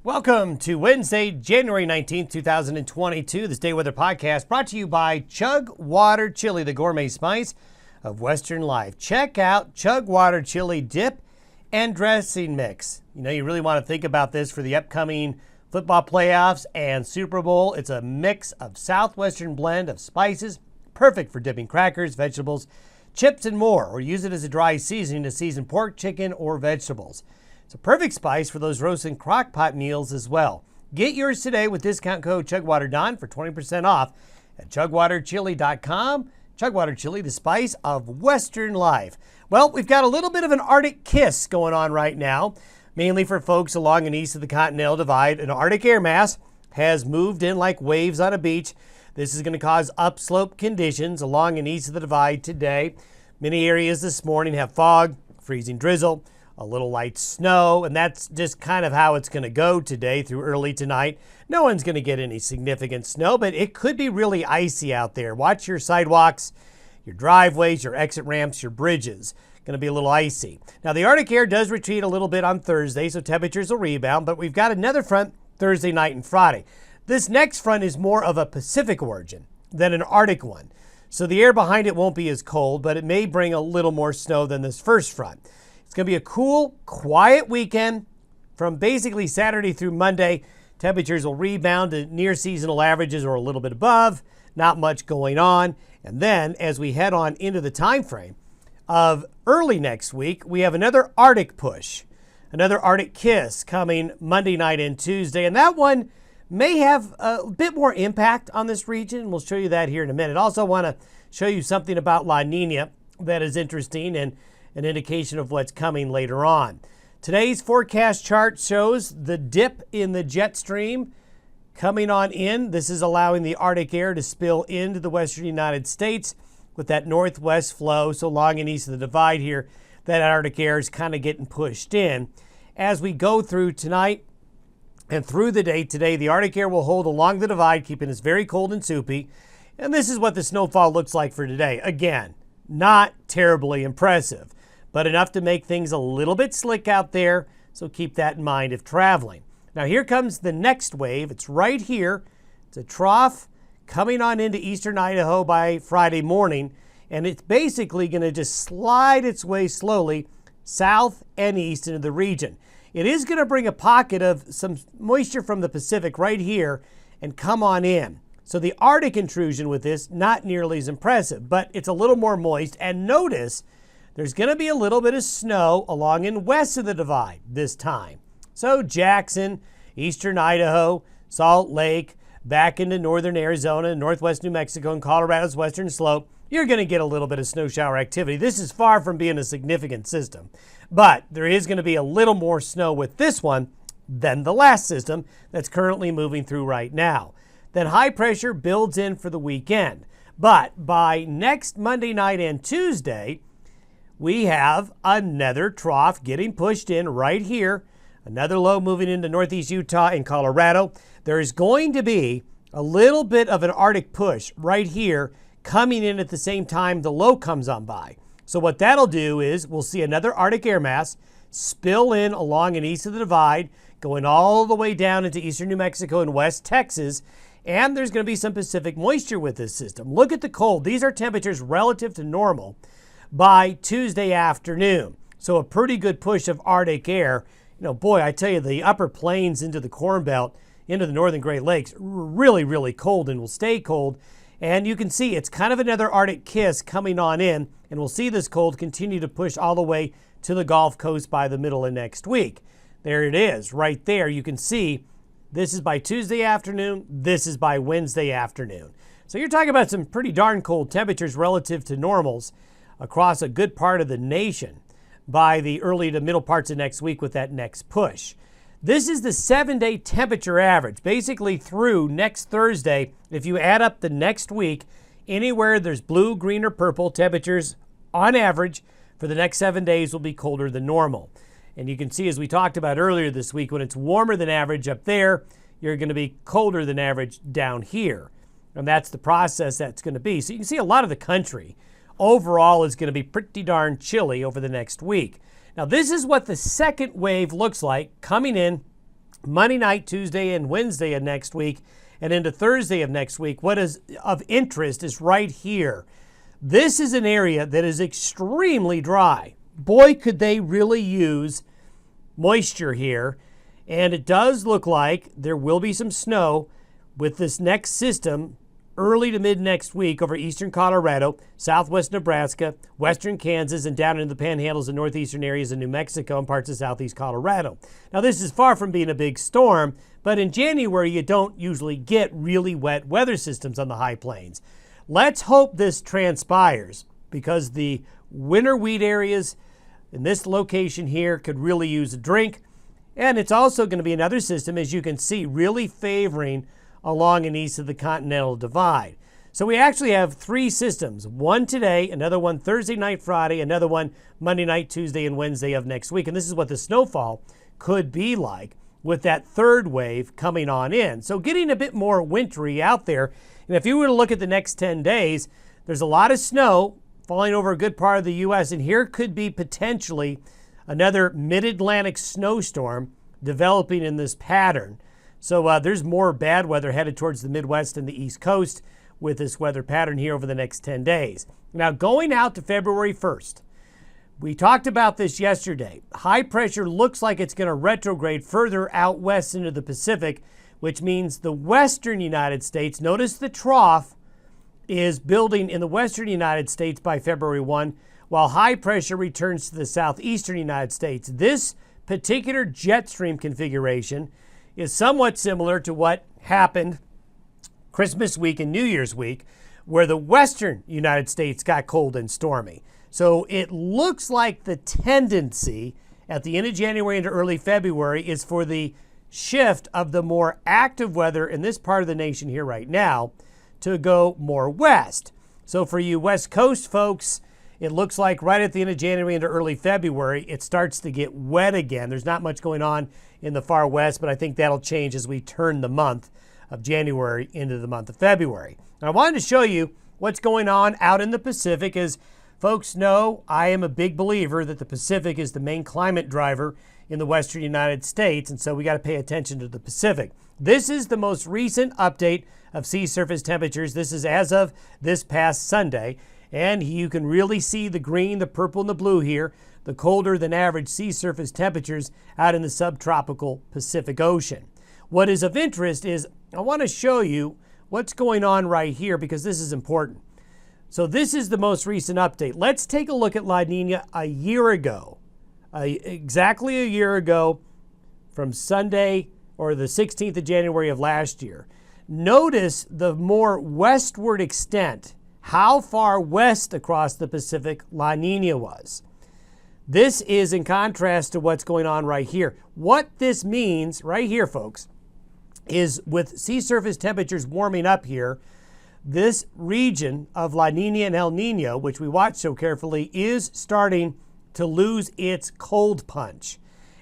Welcome to Wednesday, January 19th, 2022, this Day Weather Podcast brought to you by Chug Water Chili, the gourmet spice of Western life. Check out Chug Water Chili dip and dressing mix. You know, you really want to think about this for the upcoming football playoffs and Super Bowl. It's a mix of Southwestern blend of spices, perfect for dipping crackers, vegetables, chips, and more, or use it as a dry seasoning to season pork, chicken, or vegetables. It's a perfect spice for those roast and crock pot meals as well. Get yours today with discount code ChugWaterDon for 20% off at chugwaterchili.com. Chugwater Chili, the spice of Western life. Well, we've got a little bit of an Arctic kiss going on right now, mainly for folks along and east of the Continental Divide. An Arctic air mass has moved in like waves on a beach. This is going to cause upslope conditions along and east of the Divide today. Many areas this morning have fog, freezing drizzle, a little light snow, and that's just kind of how it's going to go today through early tonight. No one's going to get any significant snow, but it could be really icy out there. Watch your sidewalks, your driveways, your exit ramps, your bridges. Going to be a little icy. Now, the Arctic air does retreat a little bit on Thursday, so temperatures will rebound, but we've got another front Thursday night and Friday. This next front is more of a Pacific origin than an Arctic one, so the air behind it won't be as cold, but it may bring a little more snow than this first front. It's going to be a cool, quiet weekend from basically Saturday through Monday. Temperatures will rebound to near seasonal averages or a little bit above. Not much going on. And then as we head on into the time frame of early next week, we have another Arctic push, another Arctic kiss coming Monday night and Tuesday. And that one may have a bit more impact on this region. We'll show you that here in a minute. Also want to show you something about La Niña that is interesting and an indication of what's coming later on. Today's forecast chart shows the dip in the jet stream coming on in. This is allowing the Arctic air to spill into the western United States with that northwest flow. So along and east of the divide here, that Arctic air is kind of getting pushed in. As we go through tonight and through the day today, the Arctic air will hold along the divide, keeping us very cold and soupy. And this is what the snowfall looks like for today. Again, not terribly impressive, but enough to make things a little bit slick out there, so keep that in mind if traveling. Now here comes the next wave. It's right here. It's a trough coming on into eastern Idaho by Friday morning, and it's basically going to just slide its way slowly south and east into the region. It is going to bring a pocket of some moisture from the Pacific right here and come on in. So the Arctic intrusion with this, not nearly as impressive, but it's a little more moist. And notice there's going to be a little bit of snow along and west of the divide this time. So Jackson, eastern Idaho, Salt Lake, back into northern Arizona, northwest New Mexico, and Colorado's western slope, you're going to get a little bit of snow shower activity. This is far from being a significant system, but there is going to be a little more snow with this one than the last system that's currently moving through right now. Then high pressure builds in for the weekend. But by next Monday night and Tuesday, we have another trough getting pushed in right here. Another low moving into northeast Utah and Colorado. There is going to be a little bit of an Arctic push right here coming in at the same time the low comes on by. So what that'll do is we'll see another Arctic air mass spill in along and east of the divide, going all the way down into eastern New Mexico and west Texas. And there's going to be some Pacific moisture with this system. Look at the cold. These are temperatures relative to normal by Tuesday afternoon. So a pretty good push of Arctic air. You know, boy, I tell you, the upper plains into the Corn Belt, into the northern Great Lakes, really, really cold and will stay cold. And you can see it's kind of another Arctic kiss coming on in, and we'll see this cold continue to push all the way to the Gulf Coast by the middle of next week. There it is, right there. You can see this is by Tuesday afternoon, this is by Wednesday afternoon. So you're talking about some pretty darn cold temperatures relative to normals across a good part of the nation by the early to middle parts of next week with that next push. This is the 7-day temperature average, basically through next Thursday. If you add up the next week, anywhere there's blue, green, or purple, temperatures on average for the next 7 days will be colder than normal. And you can see, as we talked about earlier this week, when it's warmer than average up there, you're going to be colder than average down here. And that's the process that's going to be. So you can see a lot of the country overall is going to be pretty darn chilly over the next week. Now, this is what the second wave looks like coming in Monday night, Tuesday, and Wednesday of next week, and into Thursday of next week, what is of interest is right here. This is an area that is extremely dry. Boy, could they really use moisture here. And it does look like there will be some snow with this next system early to mid next week over eastern Colorado, southwest Nebraska, western Kansas, and down into the panhandles and northeastern areas of New Mexico and parts of southeast Colorado. Now, this is far from being a big storm, but in January, you don't usually get really wet weather systems on the high plains. Let's hope this transpires, because the winter wheat areas in this location here could really use a drink. And it's also going to be another system, as you can see, really favoring along and east of the Continental Divide. So we actually have three systems, one today, another one Thursday night, Friday, another one Monday night, Tuesday, and Wednesday of next week. And this is what the snowfall could be like with that third wave coming on in. So getting a bit more wintry out there. And if you were to look at the next 10 days, there's a lot of snow falling over a good part of the U.S. And here could be potentially another mid-Atlantic snowstorm developing in this pattern. So there's more bad weather headed towards the Midwest and the East Coast with this weather pattern here over the next 10 days. Now, going out to February 1st, we talked about this yesterday. High pressure looks like it's going to retrograde further out west into the Pacific, which means the western United States, notice the trough is building in the western United States by February 1, while high pressure returns to the southeastern United States. This particular jet stream configuration is somewhat similar to what happened Christmas week and New Year's week, where the western United States got cold and stormy. So it looks like the tendency at the end of January into early February is for the shift of the more active weather in this part of the nation here right now to go more west. So for you West Coast folks, it looks like right at the end of January into early February, it starts to get wet again. There's not much going on in the far west, but I think that'll change as we turn the month of January into the month of February. And I wanted to show you what's going on out in the Pacific. As folks know, I am a big believer that the Pacific is the main climate driver in the western United States, and so we got to pay attention to the Pacific. This is the most recent update of sea surface temperatures. This is as of this past Sunday. And you can really see the green, the purple, and the blue here, the colder than average sea surface temperatures out in the subtropical Pacific Ocean. What is of interest is I want to show you what's going on right here, because this is important. So this is the most recent update. Let's take a look at La Niña a year ago, exactly a year ago from Sunday or the 16th of January of last year. Notice the more westward extent, how far west across the Pacific La Niña was. This is in contrast to what's going on right here. What this means right here, folks, is with sea surface temperatures warming up here, this region of La Niña and El Nino, which we watch so carefully, is starting to lose its cold punch.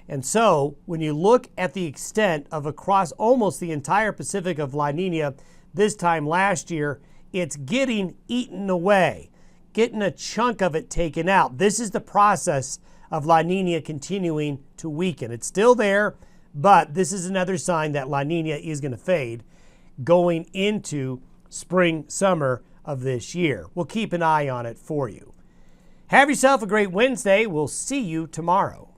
And so when you look at the extent of across almost the entire Pacific of La Niña this time last year, it's getting eaten away, getting a chunk of it taken out. This is the process of La Niña continuing to weaken. It's still there, but this is another sign that La Niña is going to fade going into spring, summer of this year. We'll keep an eye on it for you. Have yourself a great Wednesday. We'll see you tomorrow.